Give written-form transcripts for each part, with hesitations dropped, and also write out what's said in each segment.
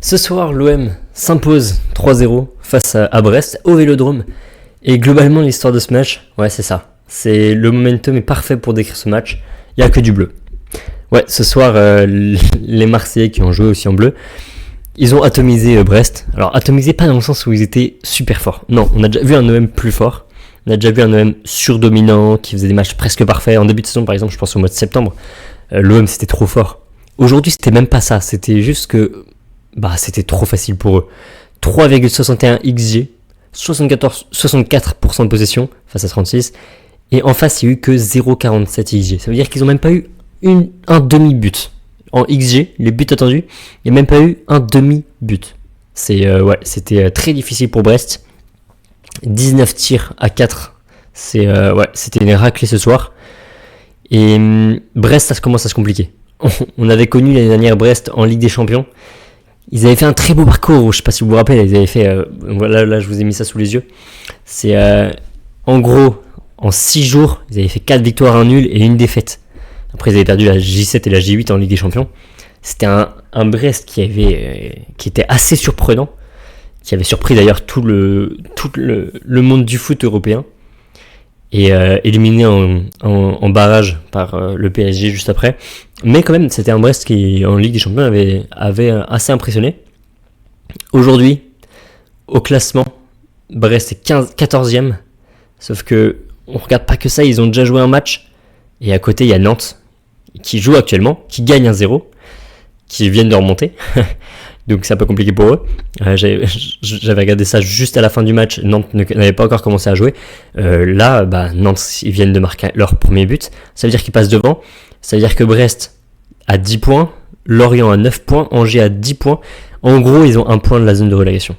Ce soir, l'OM s'impose 3-0 face à Brest au Vélodrome. Et globalement, l'histoire de ce match, ouais, c'est ça. Le momentum est parfait pour décrire ce match. Il n'y a que du bleu. Ouais, ce soir, les Marseillais qui ont joué aussi en bleu, ils ont atomisé Brest. Alors, atomisé pas dans le sens où ils étaient super forts. Non, on a déjà vu un OM plus fort. On a déjà vu un OM surdominant, qui faisait des matchs presque parfaits. En début de saison, par exemple, je pense au mois de septembre, l'OM c'était trop fort. Aujourd'hui, c'était même pas ça. C'était juste que c'était trop facile pour eux. 3,61 XG, 64% de possession face à 36. Et en face, il n'y a eu que 0,47 XG. Ça veut dire qu'ils n'ont même pas eu un demi-but. En XG, les buts attendus, il n'y a même pas eu un demi-but. C'était très difficile pour Brest. 19 tirs à 4. C'était une raclée ce soir. Et Brest, ça commence à se compliquer. On avait connu l'année dernière Brest en Ligue des Champions. Ils avaient fait un très beau parcours, je ne sais pas si vous vous rappelez, ils avaient fait, là je vous ai mis ça sous les yeux. C'est en gros, en 6 jours, ils avaient fait 4 victoires, 1 nul et 1 défaite. Après ils avaient perdu la J7 et la J8 en Ligue des Champions. C'était un Brest qui était assez surprenant, qui avait surpris d'ailleurs tout le monde du foot européen. Et éliminé en barrage par le PSG juste après. Mais quand même, c'était un Brest qui, en Ligue des Champions, avait assez impressionné. Aujourd'hui, au classement, Brest est 14e. Sauf que on regarde pas que ça, ils ont déjà joué un match. Et à côté, il y a Nantes, qui joue actuellement, qui gagne 1-0, qui viennent de remonter. Donc c'est un peu compliqué pour eux. J'avais regardé ça juste à la fin du match. Nantes n'avait pas encore commencé à jouer. Nantes, ils viennent de marquer leur premier but. Ça veut dire qu'ils passent devant. Ça veut dire que Brest a 10 points, Lorient a 9 points, Angers a 10 points. En gros, ils ont 1 point de la zone de relégation.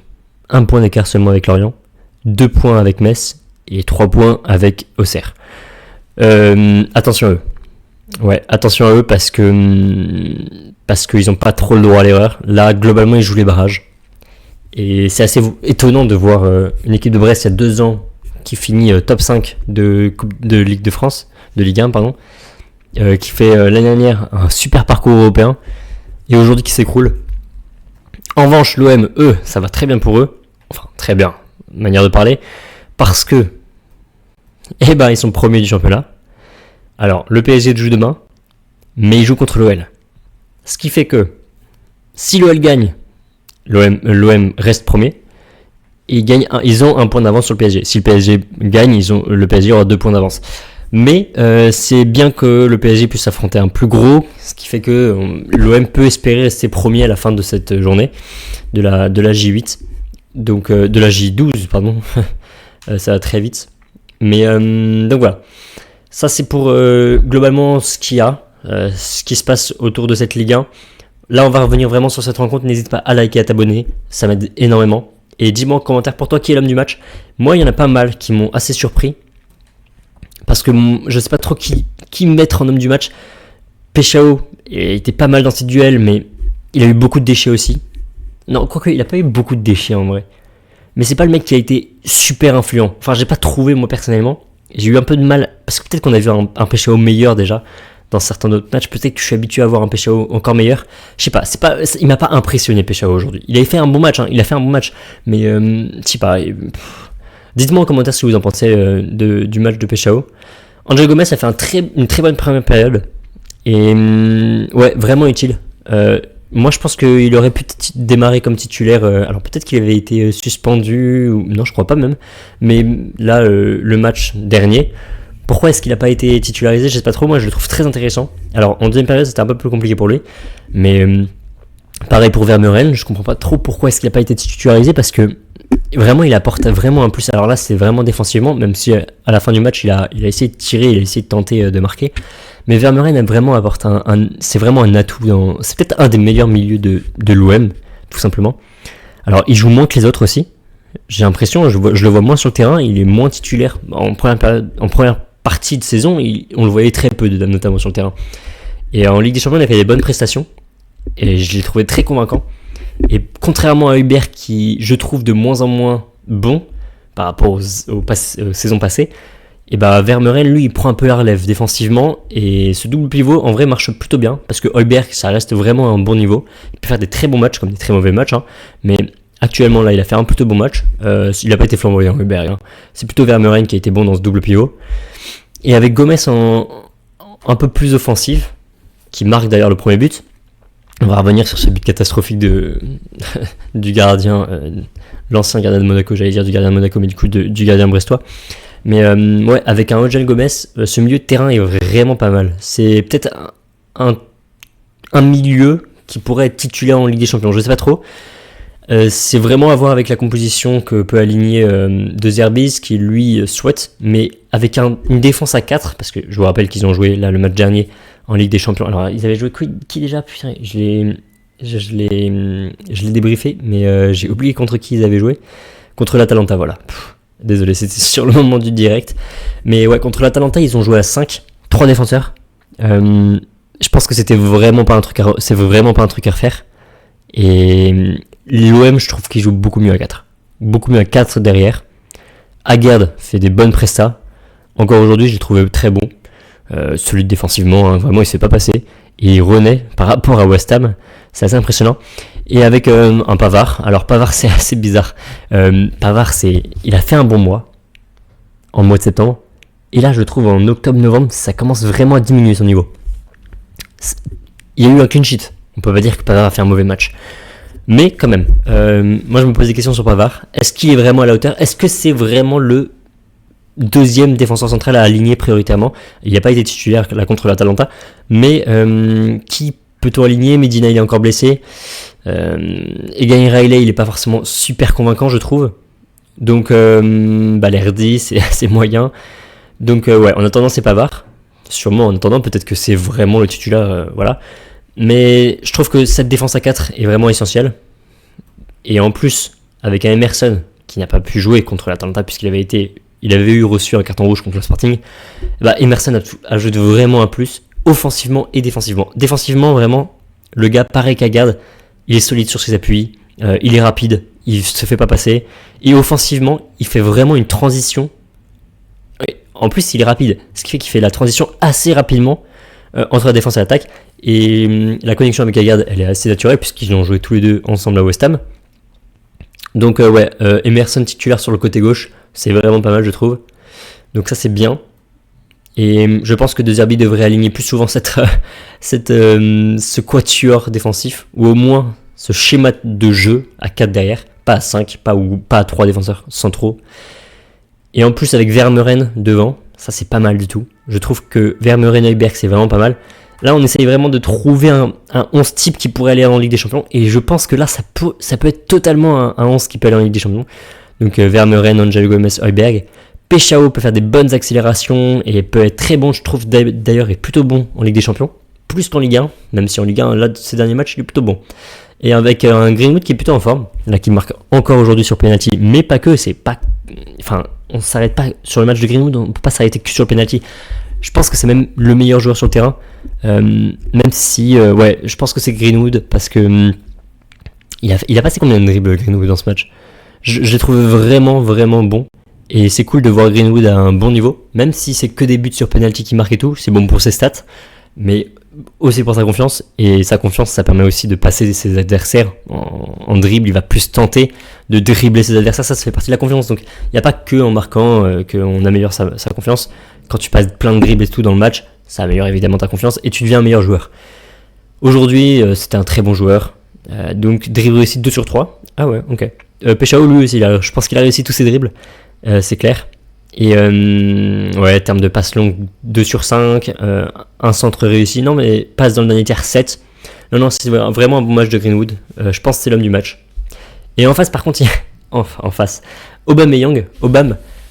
1 point d'écart seulement avec Lorient, 2 points avec Metz et 3 points avec Auxerre. Attention à eux. Ouais, attention à eux parce qu'ils n'ont pas trop le droit à l'erreur. Là, globalement, ils jouent les barrages. Et c'est assez étonnant de voir une équipe de Brest il y a 2 ans qui finit top 5 de Ligue de France, de Ligue 1, pardon, qui fait l'année dernière un super parcours européen et aujourd'hui qui s'écroule. En revanche, l'OM, eux, ça va très bien pour eux. Enfin, très bien, manière de parler. Parce que, ils sont premiers du championnat. Alors, le PSG joue demain, mais il joue contre l'OL. Ce qui fait que, si l'OL gagne, l'OM reste premier, et ils ont 1 point d'avance sur le PSG. Si le PSG gagne, le PSG aura 2 points d'avance. Mais c'est bien que le PSG puisse affronter un plus gros, ce qui fait que l'OM peut espérer rester premier à la fin de cette journée, de la J8, donc de la J12, pardon, ça va très vite. Mais donc voilà. Ça, c'est pour globalement ce qu'il y a, ce qui se passe autour de cette Ligue 1. Là, on va revenir vraiment sur cette rencontre. N'hésite pas à liker, à t'abonner. Ça m'aide énormément. Et dis-moi en commentaire pour toi qui est l'homme du match. Moi, il y en a pas mal qui m'ont assez surpris. Parce que je sais pas trop qui mettre en homme du match. Péchao était pas mal dans ses duels, mais il a eu beaucoup de déchets aussi. Non, quoique, il a pas eu beaucoup de déchets en vrai. Mais c'est pas le mec qui a été super influent. Enfin, j'ai pas trouvé moi personnellement. J'ai eu un peu de mal, parce que peut-être qu'on a vu un Péchao meilleur déjà dans certains autres matchs. Peut-être que je suis habitué à voir un Péchao encore meilleur. Je sais pas, il m'a pas impressionné Péchao aujourd'hui. Il avait fait un bon match, mais je sais pas. Dites-moi en commentaire ce que vous en pensez du match de Péchao. Angel Gomez a fait une très bonne première période et vraiment utile. Moi, je pense qu'il aurait pu démarrer comme titulaire. Alors, peut-être qu'il avait été suspendu, ou non, je crois pas même. Mais là, le match dernier, pourquoi est-ce qu'il n'a pas été titularisé ? Je sais pas trop. Moi, je le trouve très intéressant. Alors, en deuxième période, c'était un peu plus compliqué pour lui. Mais pareil pour Vermeuren, je comprends pas trop pourquoi est-ce qu'il n'a pas été titularisé parce que vraiment, il apporte vraiment un plus. Alors là, c'est vraiment défensivement, même si à la fin du match, il a essayé de tirer, il a essayé de tenter de marquer. Mais Vermeuren a vraiment apporté c'est vraiment un atout. C'est peut-être un des meilleurs milieux de l'OM, tout simplement. Alors, il joue moins que les autres aussi. J'ai l'impression, je le vois moins sur le terrain. Il est moins titulaire. En première partie de saison, on le voyait très peu, notamment sur le terrain. Et en Ligue des Champions, il a fait des bonnes prestations. Et je l'ai trouvé très convaincant. Et contrairement à Hubert, qui, je trouve, de moins en moins bon par rapport aux saisons passées, Et bah Vermeuren, lui, il prend un peu la relève défensivement, et ce double pivot, en vrai, marche plutôt bien, parce que Højbjerg, ça reste vraiment à un bon niveau. Il peut faire des très bons matchs, comme des très mauvais matchs, hein, mais actuellement, là, il a fait un plutôt bon match. Il n'a pas été flamboyant, Højbjerg. Hein. C'est plutôt Vermeuren qui a été bon dans ce double pivot. Et avec Gomez un peu plus offensif, qui marque d'ailleurs le premier but, on va revenir sur ce but catastrophique du gardien, l'ancien gardien de Monaco, j'allais dire du gardien de Monaco, mais du coup du gardien brestois. Mais ouais, avec un Angel Gomez, ce milieu de terrain est vraiment pas mal. C'est peut-être un milieu qui pourrait être titulaire en Ligue des Champions, je sais pas trop. C'est vraiment à voir avec la composition que peut aligner De Zerbi, qui lui souhaite, mais avec une défense à 4, parce que je vous rappelle qu'ils ont joué là le match dernier en Ligue des Champions. Alors ils avaient joué qui déjà? Putain, je l'ai débriefé, mais j'ai oublié contre qui ils avaient joué. Contre l'Atalanta, voilà. Désolé, c'était sur le moment du direct. Mais ouais, contre l'Atalanta, ils ont joué à 5, 3 défenseurs. Je pense que c'est vraiment pas un truc à refaire. Et l'OM, je trouve qu'il joue beaucoup mieux à 4. Beaucoup mieux à 4 derrière. Aguerd fait des bonnes prestats. Encore aujourd'hui, je l'ai trouvé très bon. Solide défensivement, hein, vraiment, il s'est pas passé. Et il renaît par rapport à West Ham. C'est assez impressionnant. Et avec un Pavard. Alors Pavard, c'est assez bizarre. Pavard, il a fait un bon mois. En mois de septembre. Et là, je trouve en octobre-novembre, ça commence vraiment à diminuer son niveau. Il y a eu un clean sheet. On peut pas dire que Pavard a fait un mauvais match. Mais quand même, moi je me pose des questions sur Pavard. Est-ce qu'il est vraiment à la hauteur? Est-ce que c'est vraiment le deuxième défenseur central à aligner prioritairement? Il n'a pas été titulaire là contre l'Atalanta. Mais qui peut-on aligner? Medina, il est encore blessé. Egan Riley, il n'est pas forcément super convaincant, je trouve. Donc, Balerdi, c'est assez moyen. Donc, ouais, en attendant, c'est Pavard. Sûrement, en attendant, peut-être que c'est vraiment le titulaire, voilà. Mais je trouve que cette défense à 4 est vraiment essentielle. Et en plus, avec un Emerson qui n'a pas pu jouer contre l'Atalanta puisqu'il avait eu reçu un carton rouge contre le Sporting, bah Emerson ajoute vraiment un plus, offensivement et défensivement. Défensivement, vraiment, le gars, pareil qu'Aguerd, il est solide sur ses appuis, il est rapide, il se fait pas passer. Et offensivement, il fait vraiment une transition. En plus, il est rapide, ce qui fait qu'il fait la transition assez rapidement entre la défense et l'attaque. Et la connexion avec Aguerd, elle est assez naturelle puisqu'ils ont joué tous les deux ensemble à West Ham. Donc ouais, Emerson titulaire sur le côté gauche, c'est vraiment pas mal, je trouve. Donc ça, c'est bien. Et je pense que De Zerbi devrait aligner plus souvent ce quatuor défensif, ou au moins ce schéma de jeu à 4 derrière, pas à 5, pas à 3 défenseurs centraux. Et en plus avec Vermeuren devant, ça c'est pas mal du tout. Je trouve que Vermeuren et Højbjerg, c'est vraiment pas mal. Là, on essaye vraiment de trouver un 11 type qui pourrait aller en Ligue des Champions. Et je pense que là, ça peut être totalement un 11 qui peut aller en Ligue des Champions. Donc Vermeuren, Angel Gomez, Højbjerg. Peshao peut faire des bonnes accélérations et peut être très bon, je trouve d'ailleurs, est plutôt bon en Ligue des Champions. Plus qu'en Ligue 1, même si en Ligue 1, là, ces derniers matchs, il est plutôt bon. Et avec un Greenwood qui est plutôt en forme, là, qui marque encore aujourd'hui sur penalty, mais pas que, on s'arrête pas sur le match de Greenwood, on peut pas s'arrêter que sur le penalty. Je pense que c'est même le meilleur joueur sur le terrain, même si, ouais, je pense que c'est Greenwood, parce que il a passé combien de dribbles Greenwood dans ce match? Je l'ai trouvé vraiment, vraiment bon. Et c'est cool de voir Greenwood à un bon niveau, même si c'est que des buts sur penalty qui marquent et tout, c'est bon pour ses stats, mais aussi pour sa confiance, et sa confiance, ça permet aussi de passer ses adversaires en dribble, il va plus tenter de dribbler ses adversaires, ça fait partie de la confiance, donc il n'y a pas que en marquant qu'on améliore sa confiance, quand tu passes plein de dribbles et tout dans le match, ça améliore évidemment ta confiance, et tu deviens un meilleur joueur. Aujourd'hui, c'était un très bon joueur, donc dribble réussi 2 sur 3, ah ouais, ok. Peshao lui aussi, je pense qu'il a réussi tous ses dribbles, c'est clair. Et ouais, terme de passe longue 2 sur 5, un centre réussi, non mais passe dans le dernier tiers 7. Non, c'est vraiment un bon match de Greenwood, je pense que c'est l'homme du match. Et en face par contre, en face, Aubameyang,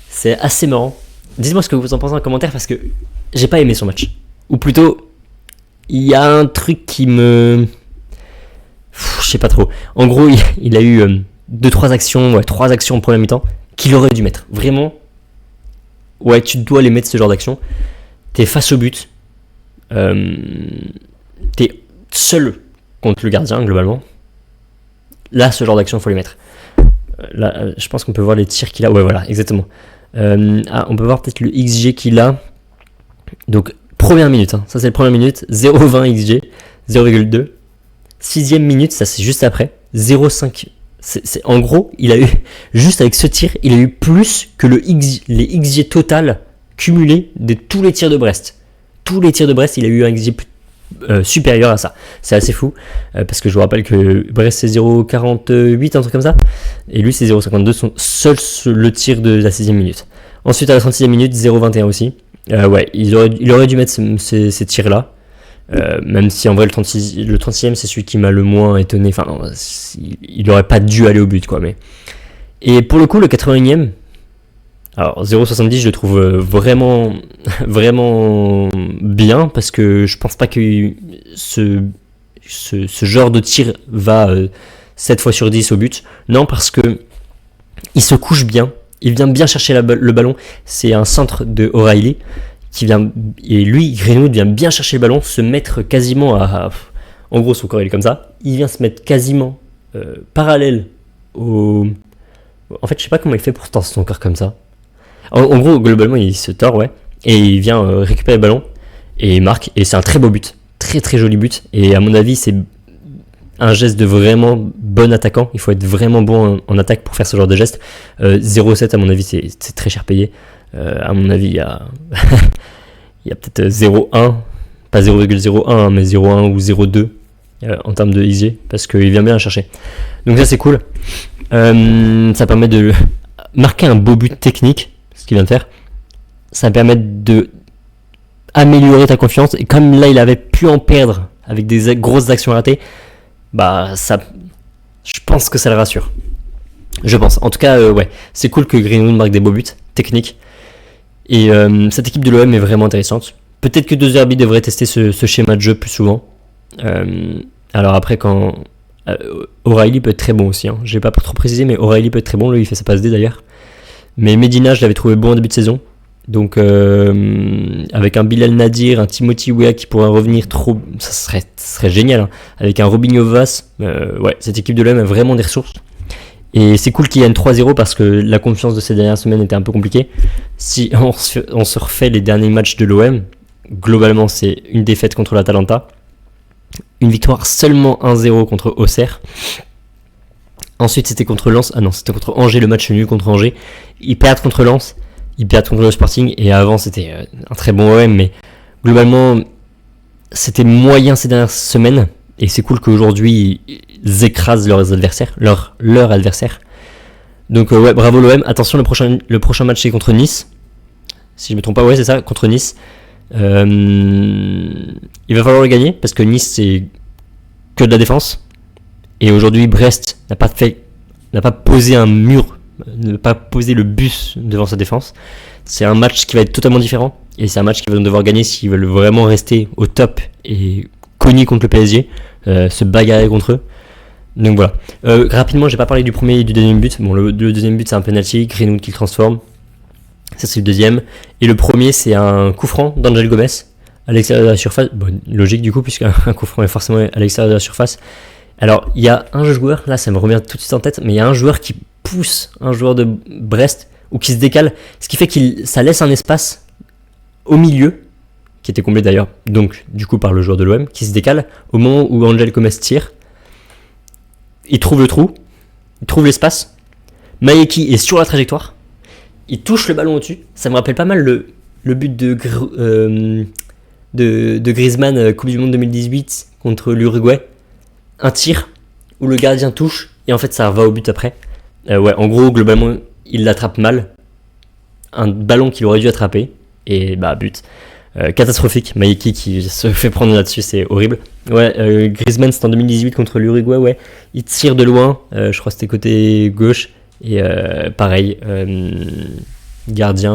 c'est assez marrant. Dites-moi ce que vous en pensez en commentaire parce que j'ai pas aimé son match. Ou plutôt, il y a un truc qui me... je sais pas trop. En gros, il a eu 3 actions en première mi-temps qu'il aurait dû mettre. Vraiment, ouais, tu dois les mettre ce genre d'action. T'es face au but. T'es seul contre le gardien, globalement. Là, ce genre d'action, il faut les mettre. Là, je pense qu'on peut voir les tirs qu'il a. Ouais, voilà, exactement. On peut voir peut-être le XG qu'il a. Donc, première minute, ça c'est la première minute, 0,20 XG, 0,2. Sixième minute, ça c'est juste après, 0,5. En gros, il a eu, juste avec ce tir, il a eu plus que les XG total cumulés de tous les tirs de Brest. Tous les tirs de Brest, il a eu un XG supérieur à ça. C'est assez fou, parce que je vous rappelle que Brest c'est 0,48, un truc comme ça, et lui c'est 0,52, son seul le tir de la 6ème minute. Ensuite à la 36e minute, 0,21 aussi. Ouais, il aurait dû mettre ces tirs-là, même si en vrai le 36e c'est celui qui m'a le moins étonné, enfin non, il aurait pas dû aller au but quoi. Mais... Et pour le coup le 81e, alors 0,70 je le trouve vraiment bien, parce que je pense pas que ce genre de tir va 7 fois sur 10 au but. Non, parce que il se couche bien, il vient bien chercher le ballon. C'est un centre de O'Reilly qui vient, et lui Greenwood vient bien chercher le ballon, se mettre quasiment en gros son corps il est comme ça, il vient se mettre quasiment parallèle au... En fait je sais pas comment il fait pour tendre son corps comme ça. En gros, globalement, il se tord, ouais, et il vient récupérer le ballon, et il marque, et c'est un très beau but, très très joli but, et à mon avis, c'est un geste de vraiment bon attaquant, il faut être vraiment bon en attaque pour faire ce genre de geste. 0,7 à mon avis, c'est très cher payé, à mon avis, il y a, il y a peut-être 0,1, pas 0,01, mais 0,1 ou 0,2 en termes de XG, parce qu'il vient bien la chercher. Donc ça, c'est cool. Ça permet de marquer un beau but technique, qu'il vient de faire, ça va permettre de améliorer ta confiance, et comme là il avait pu en perdre avec des grosses actions ratées, bah ça, je pense que ça le rassure, je pense, en tout cas ouais, c'est cool que Greenwood marque des beaux buts techniques, et cette équipe de l'OM est vraiment intéressante. Peut-être que De Zerbi devrait tester ce schéma de jeu plus souvent. Alors après, quand O'Reilly peut être très bon aussi, j'ai pas trop précisé, mais O'Reilly peut être très bon, lui il fait sa passe D d'ailleurs. Mais Medina, je l'avais trouvé bon en début de saison. Donc, avec un Bilal Nadir, un Timothy Weah qui pourrait revenir trop... Ça serait génial. Avec un Robinho Vaz. Ouais, cette équipe de l'OM a vraiment des ressources. Et c'est cool qu'il y ait une 3-0 parce que la confiance de ces dernières semaines était un peu compliquée. Si on se refait les derniers matchs de l'OM, globalement, c'est une défaite contre l'Atalanta. Une victoire seulement 1-0 contre Auxerre. Ensuite, c'était contre Lens. Ah non, c'était contre Angers, le match nul contre Angers. Ils perdent contre Lens, ils perdent contre le Sporting. Et avant, c'était un très bon OM. Mais globalement, c'était moyen ces dernières semaines. Et c'est cool qu'aujourd'hui, ils écrasent leurs adversaires, leur adversaire. Donc, ouais, bravo l'OM. Attention, le prochain match, c'est contre Nice. Si je me trompe pas, ouais, c'est ça, contre Nice. Il va falloir le gagner parce que Nice, c'est que de la défense. Et aujourd'hui, Brest n'a pas posé un mur, n'a pas posé le bus devant sa défense. C'est un match qui va être totalement différent. Et c'est un match qu'ils vont devoir gagner s'ils veulent vraiment rester au top et cogner contre le PSG, se bagarrer contre eux. Donc voilà. Rapidement, j'ai pas parlé du premier et du deuxième but. Bon, le deuxième but, c'est un penalty, Greenwood qui le transforme. Ça, c'est le deuxième. Et le premier, c'est un coup franc d'Angel Gomez à l'extérieur de la surface. Bon, logique du coup, puisqu'un coup franc est forcément à l'extérieur de la surface. Alors, il y a un joueur, là ça me revient tout de suite en tête, mais il y a un joueur qui pousse un joueur de Brest, ou qui se décale, ce qui fait ça laisse un espace au milieu, qui était comblé d'ailleurs, donc du coup par le joueur de l'OM, qui se décale au moment où Angel Gomez tire. Il trouve le trou, il trouve l'espace, Maeki est sur la trajectoire, il touche le ballon au-dessus, ça me rappelle pas mal le but de Griezmann, Coupe du Monde 2018 contre l'Uruguay. Un tir où le gardien touche et en fait ça va au but après. Ouais, en gros, globalement, il l'attrape mal. Un ballon qu'il aurait dû attraper et bah, but. Catastrophique. Maeki qui se fait prendre là-dessus, c'est horrible. Ouais, Griezmann, c'était en 2018 contre l'Uruguay, ouais. Il tire de loin, je crois que c'était côté gauche. Et pareil, gardien,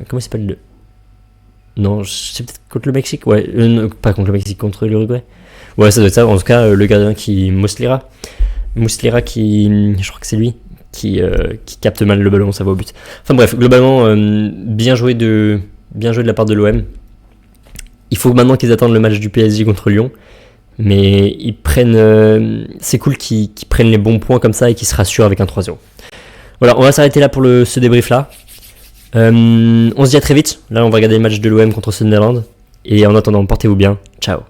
comment il s'appelle Non, c'est peut-être contre le Mexique, ouais. Pas contre le Mexique, contre l'Uruguay. Ouais, ça doit être ça. En tout cas, le gardien Muslera qui, je crois que c'est lui, qui capte mal le ballon, ça va au but. Enfin bref, globalement, bien joué de la part de l'OM. Il faut maintenant qu'ils attendent le match du PSG contre Lyon, mais ils prennent, c'est cool qu'ils prennent les bons points comme ça et qu'ils se rassurent avec un 3-0. Voilà, on va s'arrêter là pour ce débrief là. On se dit à très vite. Là, on va regarder le match de l'OM contre Sunderland. Et en attendant, portez-vous bien. Ciao.